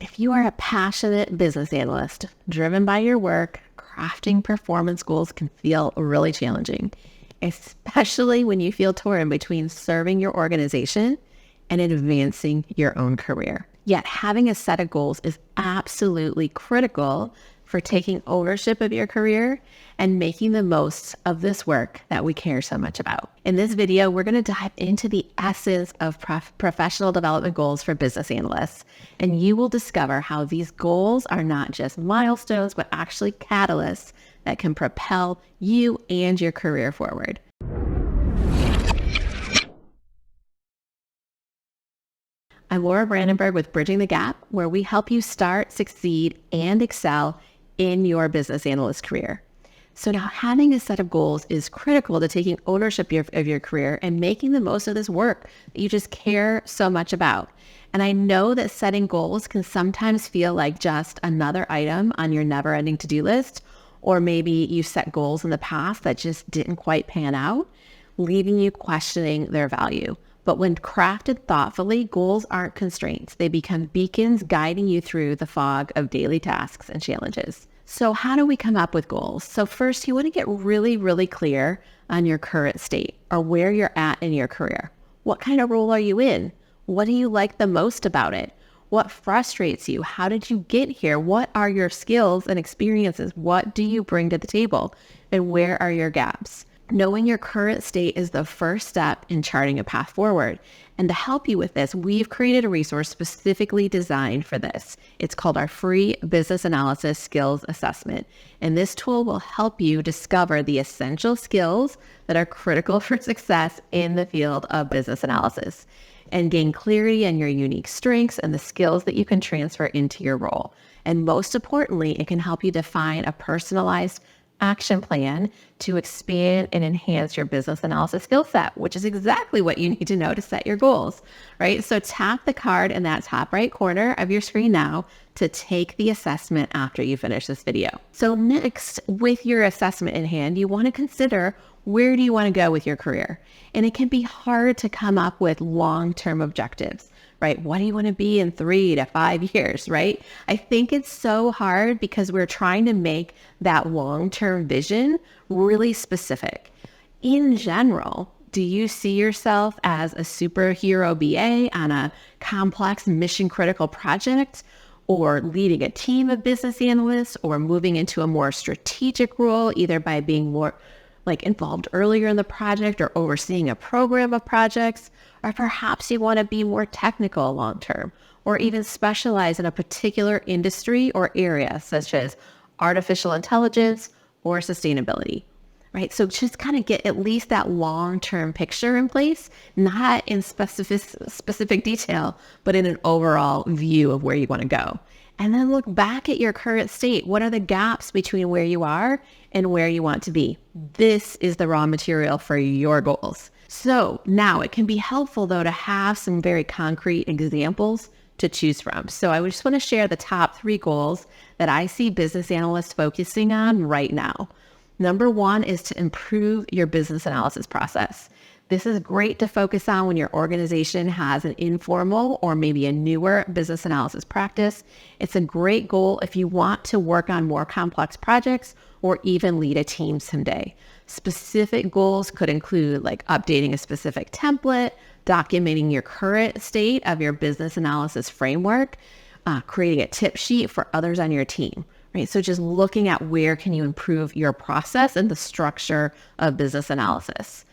If you are a passionate business analyst driven by your work, crafting performance goals can feel really challenging, especially when you feel torn between serving your organization and advancing your own career. Yet having a set of goals is absolutely critical for taking ownership of your career and making the most of this work that we care so much about. In this video, we're going to dive into the essence of professional development goals for business analysts, and you will discover how these goals are not just milestones, but actually catalysts that can propel you and your career forward. I'm Laura Brandenburg with Bridging the Gap, where we help you start, succeed, and excel in your business analyst career. So now having a set of goals is critical to taking ownership of your career and making the most of this work that you just care so much about. And I know that setting goals can sometimes feel like just another item on your never-ending to-do list, or maybe you set goals in the past that just didn't quite pan out, leaving you questioning their value. But when crafted thoughtfully, goals aren't constraints. They become beacons guiding you through the fog of daily tasks and challenges. So how do we come up with goals? So first, you want to get really, really clear on your current state or where you're at in your career. What kind of role are you in? What do you like the most about it? What frustrates you? How did you get here? What are your skills and experiences? What do you bring to the table? And where are your gaps? Knowing your current state is the first step in charting a path forward. And to help you with this, we've created a resource specifically designed for this. It's called our free business analysis skills assessment. And this tool will help you discover the essential skills that are critical for success in the field of business analysis and gain clarity on your unique strengths and the skills that you can transfer into your role. And most importantly, it can help you define a personalized action plan to expand and enhance your business analysis skill set, which is exactly what you need to know to set your goals, right? So tap the card in that top right corner of your screen now to take the assessment after you finish this video. So next, with your assessment in hand, you want to consider, where do you want to go with your career? And it can be hard to come up with long-term objectives, right? What do you want to be in 3 to 5 years, right? I think it's so hard because we're trying to make that long-term vision really specific. In general, do you see yourself as a superhero BA on a complex mission-critical project, or leading a team of business analysts, or moving into a more strategic role, either by being more involved earlier in the project or overseeing a program of projects? Or perhaps you want to be more technical long-term, or even specialize in a particular industry or area, such as artificial intelligence or sustainability, right? So just kind of get at least that long-term picture in place, not in specific detail, but in an overall view of where you want to go. And then look back at your current state. What are the gaps between where you are and where you want to be? This is the raw material for your goals. So now it can be helpful, though, to have some very concrete examples to choose from. So I just want to share the top 3 goals that I see business analysts focusing on right now. Number 1 is to improve your business analysis process. This is great to focus on when your organization has an informal or maybe a newer business analysis practice. It's a great goal if you want to work on more complex projects or even lead a team someday. Specific goals could include updating a specific template, documenting your current state of your business analysis framework, creating a tip sheet for others on your team. Right? So just looking at where can you improve your process and the structure of business analysis.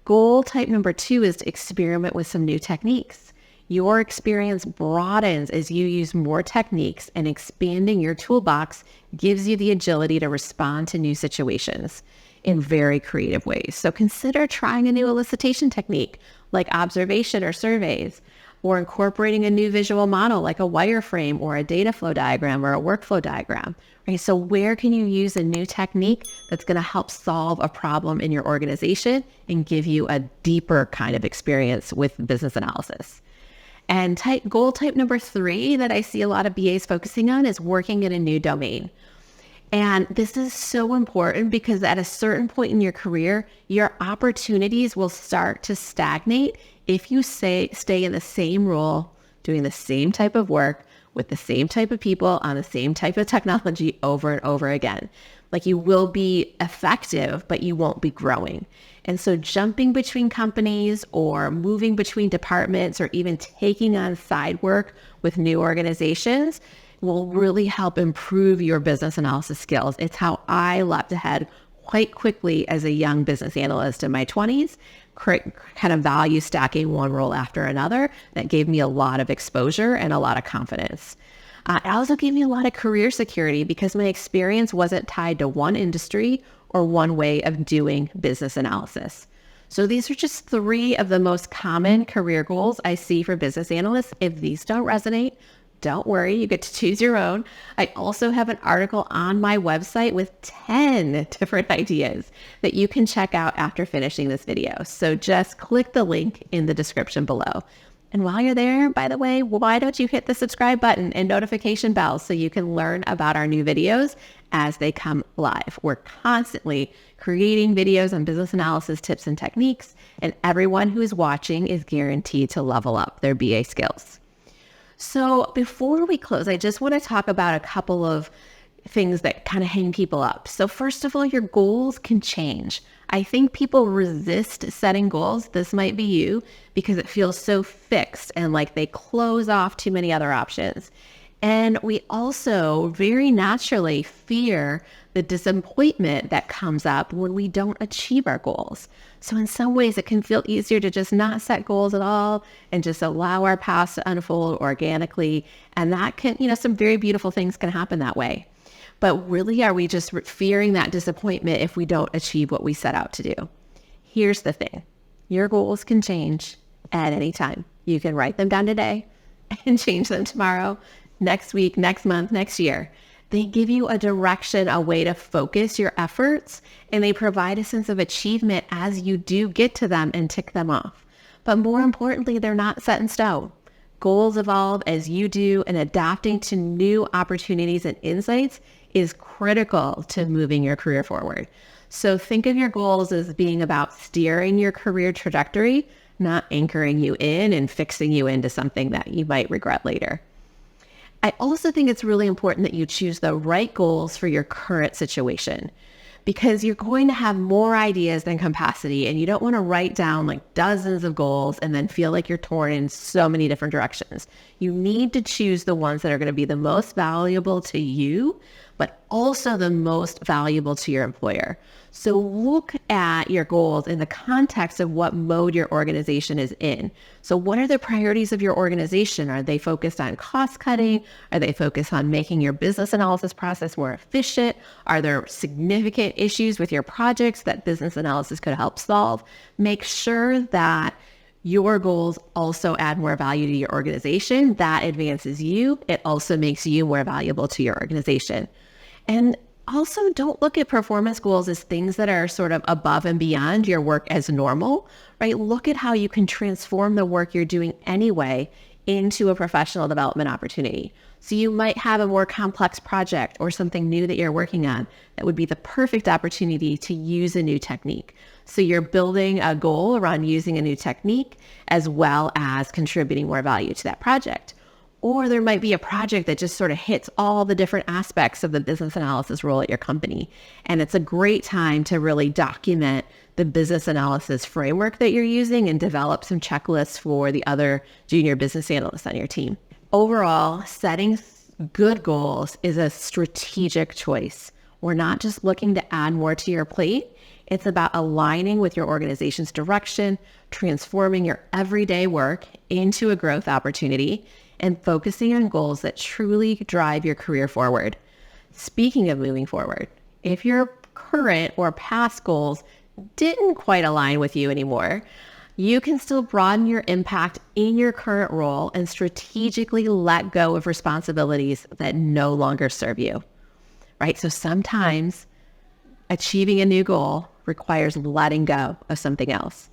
Goal type number 2 is to experiment with some new techniques. Your experience broadens as you use more techniques, and expanding your toolbox gives you the agility to respond to new situations in very creative ways. So consider trying a new elicitation technique like observation or surveys, or incorporating a new visual model like a wireframe or a data flow diagram or a workflow diagram, right? So where can you use a new technique that's going to help solve a problem in your organization and give you a deeper kind of experience with business analysis? And goal type number 3 that I see a lot of BAs focusing on is working in a new domain. And this is so important because at a certain point in your career, your opportunities will start to stagnate if you stay in the same role, doing the same type of work with the same type of people on the same type of technology over and over again. Like, you will be effective, but you won't be growing. And so jumping between companies or moving between departments or even taking on side work with new organizations will really help improve your business analysis skills. It's how I leapt ahead quite quickly as a young business analyst in my 20s, kind of value stacking one role after another. That gave me a lot of exposure and a lot of confidence. It also gave me a lot of career security because my experience wasn't tied to one industry or one way of doing business analysis. So these are just 3 of the most common career goals I see for business analysts. If these don't resonate, don't worry, you get to choose your own. I also have an article on my website with 10 different ideas that you can check out after finishing this video. So just click the link in the description below. And while you're there, by the way, why don't you hit the subscribe button and notification bell so you can learn about our new videos as they come live. We're constantly creating videos on business analysis tips and techniques, and everyone who is watching is guaranteed to level up their BA skills. So before we close, I just want to talk about a couple of things that kind of hang people up. So first of all, your goals can change. I think people resist setting goals. This might be you because it feels so fixed and like they close off too many other options. And we also very naturally fear the disappointment that comes up when we don't achieve our goals. So in some ways, it can feel easier to just not set goals at all and just allow our paths to unfold organically. And that can, some very beautiful things can happen that way. But really, are we just fearing that disappointment if we don't achieve what we set out to do? Here's the thing. Your goals can change at any time. You can write them down today and change them tomorrow, next week, next month, next year. They give you a direction, a way to focus your efforts, and they provide a sense of achievement as you do get to them and tick them off. But more importantly, they're not set in stone. Goals evolve as you do, and adapting to new opportunities and insights is critical to moving your career forward. So think of your goals as being about steering your career trajectory, not anchoring you in and fixing you into something that you might regret later. I also think it's really important that you choose the right goals for your current situation, because you're going to have more ideas than capacity, and you don't want to write down like dozens of goals and then feel like you're torn in so many different directions. You need to choose the ones that are going to be the most valuable to you, but also the most valuable to your employer. So look at your goals in the context of what mode your organization is in. So what are the priorities of your organization? Are they focused on cost cutting? Are they focused on making your business analysis process more efficient? Are there significant issues with your projects that business analysis could help solve? Make sure that your goals also add more value to your organization. That advances you. It also makes you more valuable to your organization. And also, don't look at performance goals as things that are sort of above and beyond your work as normal, right? Look at how you can transform the work you're doing anyway into a professional development opportunity. So you might have a more complex project or something new that you're working on that would be the perfect opportunity to use a new technique. So you're building a goal around using a new technique as well as contributing more value to that project. Or there might be a project that just sort of hits all the different aspects of the business analysis role at your company. And it's a great time to really document the business analysis framework that you're using and develop some checklists for the other junior business analysts on your team. Overall, setting good goals is a strategic choice. We're not just looking to add more to your plate. It's about aligning with your organization's direction, transforming your everyday work into a growth opportunity, and focusing on goals that truly drive your career forward. Speaking of moving forward, if your current or past goals didn't quite align with you anymore, you can still broaden your impact in your current role and strategically let go of responsibilities that no longer serve you, right? So sometimes achieving a new goal requires letting go of something else.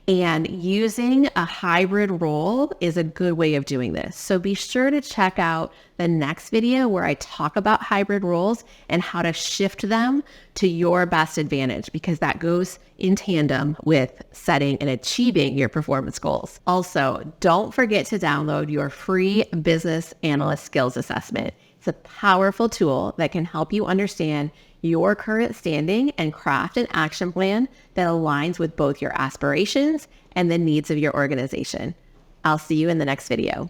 And using a hybrid role is a good way of doing this. So be sure to check out the next video where I talk about hybrid roles and how to shift them to your best advantage, because that goes in tandem with setting and achieving your performance goals. Also, don't forget to download your free business analyst skills assessment. It's a powerful tool that can help you understand your current standing and craft an action plan that aligns with both your aspirations and the needs of your organization. I'll see you in the next video.